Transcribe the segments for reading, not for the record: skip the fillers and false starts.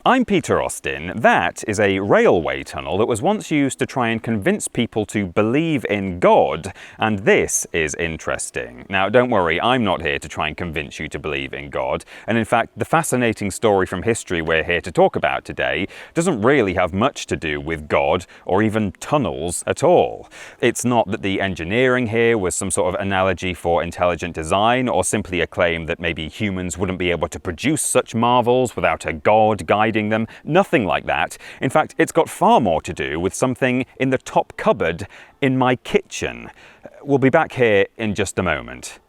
I'm Peter Austin. That is a railway tunnel that was once used to try and convince people to believe in God, and this is interesting. Now, don't worry, I'm not here to try and convince you to believe in God, and in fact, the fascinating story from history we're here to talk about today doesn't really have much to do with God or even tunnels at all. It's not that the engineering here was some sort of analogy for intelligent design, or simply a claim that maybe humans wouldn't be able to produce such marvels without a God guiding them. Nothing like that. In fact, it's got far more to do with something in the top cupboard in my kitchen. We'll be back here in just a moment.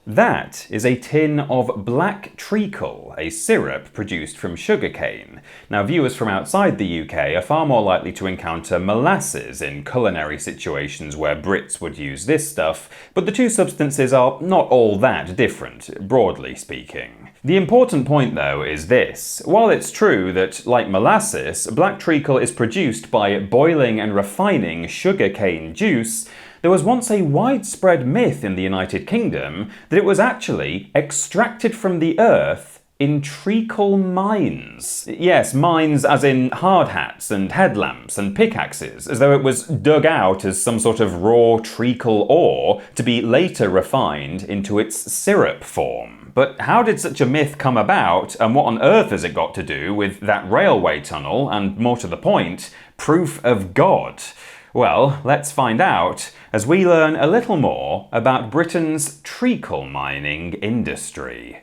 That is a tin of black treacle, a syrup produced from sugarcane. Now, viewers from outside the UK are far more likely to encounter molasses in culinary situations where Brits would use this stuff, but the two substances are not all that different, broadly speaking. The important point, though, is this. While it's true that, like molasses, black treacle is produced by boiling and refining sugarcane juice, there was once a widespread myth in the United Kingdom that it was actually extracted from the earth in treacle mines. Yes, mines as in hard hats and headlamps and pickaxes, as though it was dug out as some sort of raw treacle ore to be later refined into its syrup form. But how did such a myth come about, and what on earth has it got to do with that railway tunnel, and more to the point, proof of God? Well, let's find out as we learn a little more about Britain's treacle mining industry.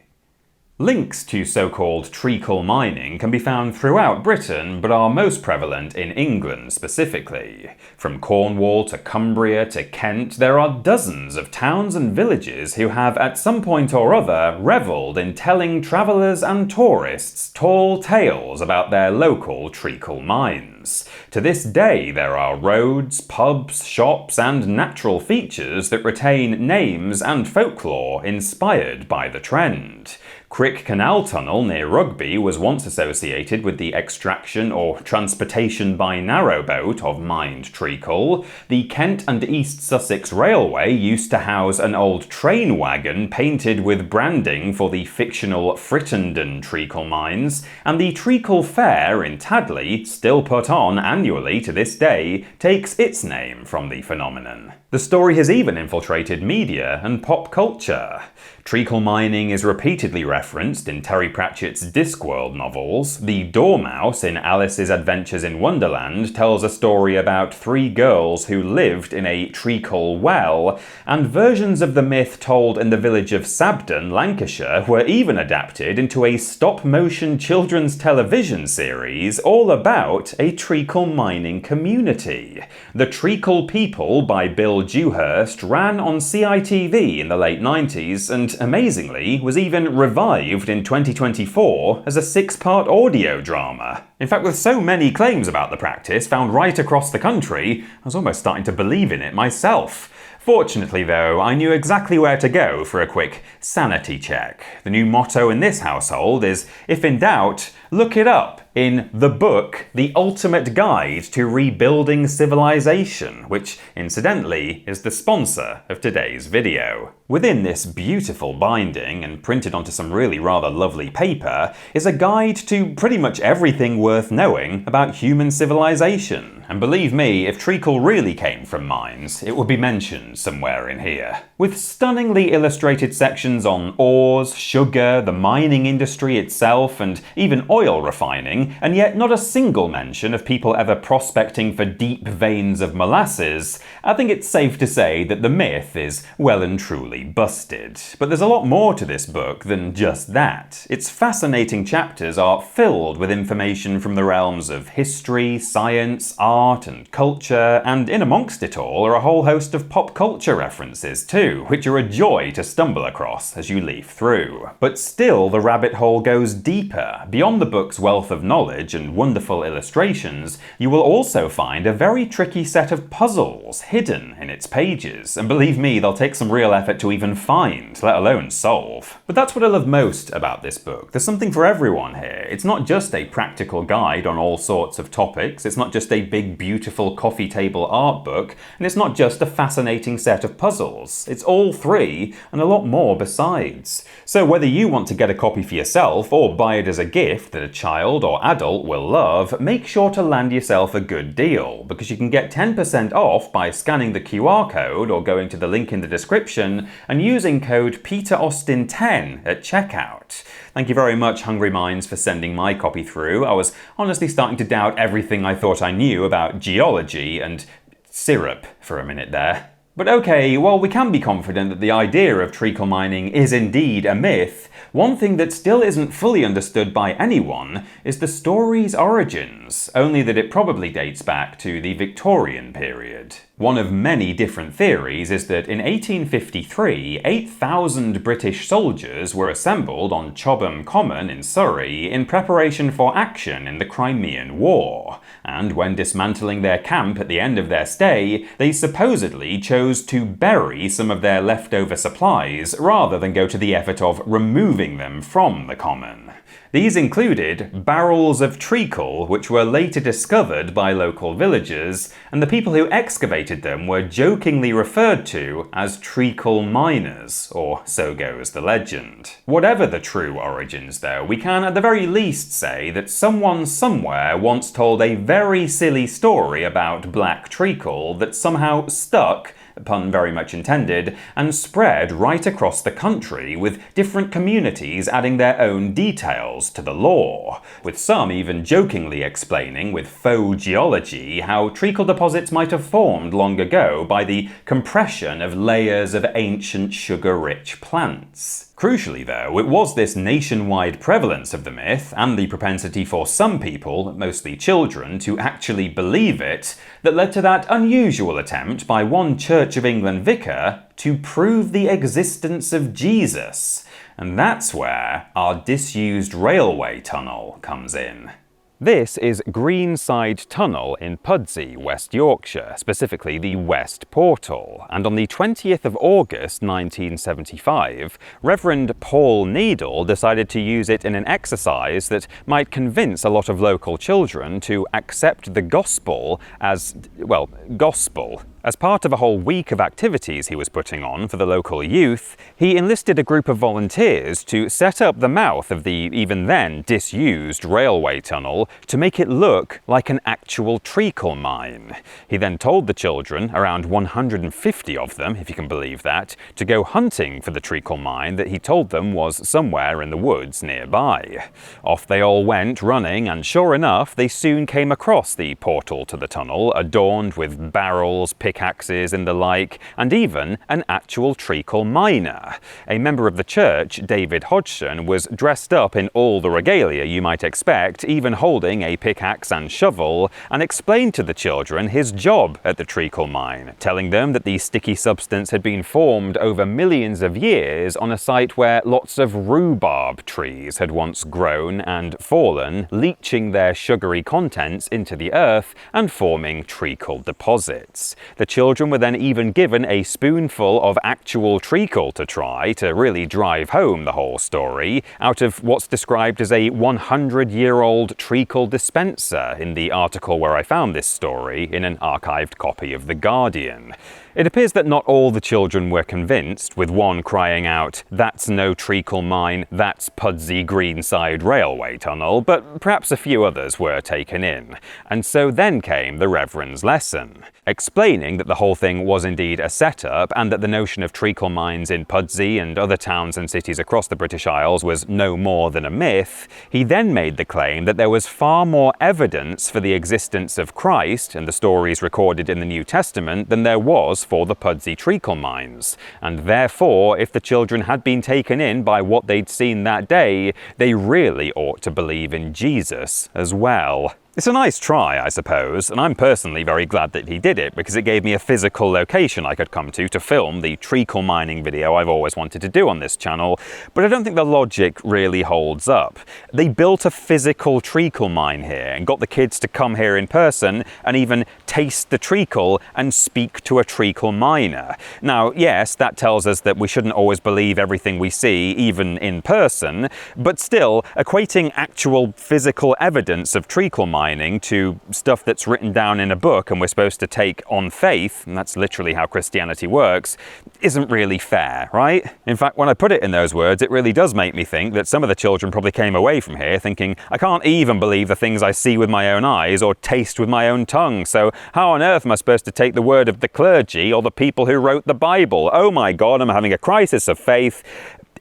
Links to so-called treacle mining can be found throughout Britain, but are most prevalent in England specifically. From Cornwall to Cumbria to Kent, there are dozens of towns and villages who have at some point or other revelled in telling travellers and tourists tall tales about their local treacle mines. To this day, there are roads, pubs, shops, and natural features that retain names and folklore inspired by the trend. Crick Canal Tunnel near Rugby was once associated with the extraction or transportation by narrowboat of mined treacle. The Kent and East Sussex Railway used to house an old train wagon painted with branding for the fictional Frittenden treacle mines, and the Treacle Fair in Tadley, still put on annually to this day, takes its name from the phenomenon. The story has even infiltrated media and pop culture. Treacle mining is repeatedly referenced in Terry Pratchett's Discworld novels. The Dormouse in Alice's Adventures in Wonderland tells a story about 3 girls who lived in a treacle well, and versions of the myth told in the village of Sabden, Lancashire, were even adapted into a stop-motion children's television series all about a treacle mining community. The Treacle People by Bill Dewhurst ran on CITV in the late 90s and, amazingly, was even revived in 2024 as a 6-part audio drama. In fact, with so many claims about the practice found right across the country, I was almost starting to believe in it myself. Fortunately, though, I knew exactly where to go for a quick sanity check. The new motto in this household is, if in doubt, look it up in the book The Ultimate Guide to Rebuilding Civilization, which, incidentally, is the sponsor of today's video. Within this beautiful binding, and printed onto some really rather lovely paper, is a guide to pretty much everything worth knowing about human civilization. And believe me, if treacle really came from mines, it would be mentioned somewhere in here. With stunningly illustrated sections on ores, sugar, the mining industry itself, and even oil refining, and yet not a single mention of people ever prospecting for deep veins of molasses, I think it's safe to say that the myth is well and truly busted. But there's a lot more to this book than just that. Its fascinating chapters are filled with information from the realms of history, science, art, and culture, and in amongst it all are a whole host of pop culture references too, which are a joy to stumble across as you leaf through. But still, the rabbit hole goes deeper, beyond the book's wealth of knowledge and wonderful illustrations, you will also find a very tricky set of puzzles hidden in its pages, and believe me, they'll take some real effort to even find, let alone solve. But that's what I love most about this book. There's something for everyone here. It's not just a practical guide on all sorts of topics, it's not just a big beautiful coffee table art book, and it's not just a fascinating set of puzzles. It's all three, and a lot more besides. So whether you want to get a copy for yourself or buy it as a gift that a child or adult will love, make sure to land yourself a good deal, because you can get 10% off by scanning the QR code or going to the link in the description and using code PeterAustin10 at checkout. Thank you very much, Hungry Minds, for sending my copy through. I was honestly starting to doubt everything I thought I knew about geology and syrup for a minute there. But okay, while we can be confident that the idea of treacle mining is indeed a myth, one thing that still isn't fully understood by anyone is the story's origins, only that it probably dates back to the Victorian period. One of many different theories is that in 1853, 8,000 British soldiers were assembled on Chobham Common in Surrey in preparation for action in the Crimean War, and when dismantling their camp at the end of their stay, they supposedly chose to bury some of their leftover supplies rather than go to the effort of removing them from the common. These included barrels of treacle, which were later discovered by local villagers, and the people who excavated them were jokingly referred to as treacle miners, or so goes the legend. Whatever the true origins, though, we can at the very least say that someone somewhere once told a very silly story about black treacle that somehow stuck, pun very much intended, and spread right across the country, with different communities adding their own details to the lore, with some even jokingly explaining with faux geology how treacle deposits might have formed long ago by the compression of layers of ancient sugar-rich plants. Crucially though, it was this nationwide prevalence of the myth, and the propensity for some people, mostly children, to actually believe it, that led to that unusual attempt by one Church of England vicar to prove the existence of Jesus. And that's where our disused railway tunnel comes in. This is Greenside Tunnel in Pudsey, West Yorkshire, specifically the West Portal, and on the 20th of August 1975, Reverend Paul Needle decided to use it in an exercise that might convince a lot of local children to accept the gospel as, well, gospel. As part of a whole week of activities he was putting on for the local youth, he enlisted a group of volunteers to set up the mouth of the even then disused railway tunnel to make it look like an actual treacle mine. He then told the children, around 150 of them, if you can believe that, to go hunting for the treacle mine that he told them was somewhere in the woods nearby. Off they all went, running, and sure enough, they soon came across the portal to the tunnel, adorned with barrels, pickaxes and the like, and even an actual treacle miner. A member of the church, David Hodgson, was dressed up in all the regalia you might expect, even holding a pickaxe and shovel, and explained to the children his job at the treacle mine, telling them that the sticky substance had been formed over millions of years on a site where lots of rhubarb trees had once grown and fallen, leaching their sugary contents into the earth and forming treacle deposits. The children were then even given a spoonful of actual treacle to try to really drive home the whole story, out of what's described as a 100-year-old treacle dispenser in the article where I found this story in an archived copy of The Guardian. It appears that not all the children were convinced, with one crying out, "That's no treacle mine, that's Pudsey Greenside Railway Tunnel," but perhaps a few others were taken in. And so then came the Reverend's lesson. Explaining that the whole thing was indeed a setup, and that the notion of treacle mines in Pudsey and other towns and cities across the British Isles was no more than a myth, he then made the claim that there was far more evidence for the existence of Christ and the stories recorded in the New Testament than there was for the Pudsey treacle mines, and therefore, if the children had been taken in by what they'd seen that day, they really ought to believe in Jesus as well. It's a nice try, I suppose, and I'm personally very glad that he did it because it gave me a physical location I could come to film the treacle mining video I've always wanted to do on this channel, but I don't think the logic really holds up. They built a physical treacle mine here and got the kids to come here in person and even taste the treacle and speak to a treacle miner. Now, yes, that tells us that we shouldn't always believe everything we see, even in person, but still, equating actual physical evidence of treacle mining to stuff that's written down in a book and we're supposed to take on faith, and that's literally how Christianity works, isn't really fair, right? In fact, when I put it in those words, it really does make me think that some of the children probably came away from here thinking, I can't even believe the things I see with my own eyes or taste with my own tongue, so how on earth am I supposed to take the word of the clergy or the people who wrote the Bible? Oh my God, I'm having a crisis of faith.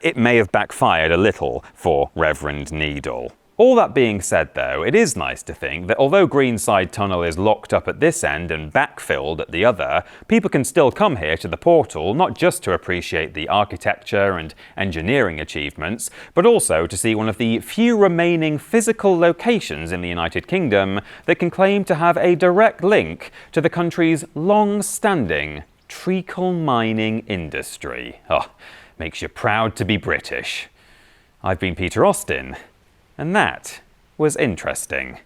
It may have backfired a little for Reverend Needle. All that being said though, it is nice to think that although Greenside Tunnel is locked up at this end and backfilled at the other, people can still come here to the portal not just to appreciate the architecture and engineering achievements, but also to see one of the few remaining physical locations in the United Kingdom that can claim to have a direct link to the country's long-standing treacle mining industry. Oh, makes you proud to be British. I've been Peter Austin. And that was interesting.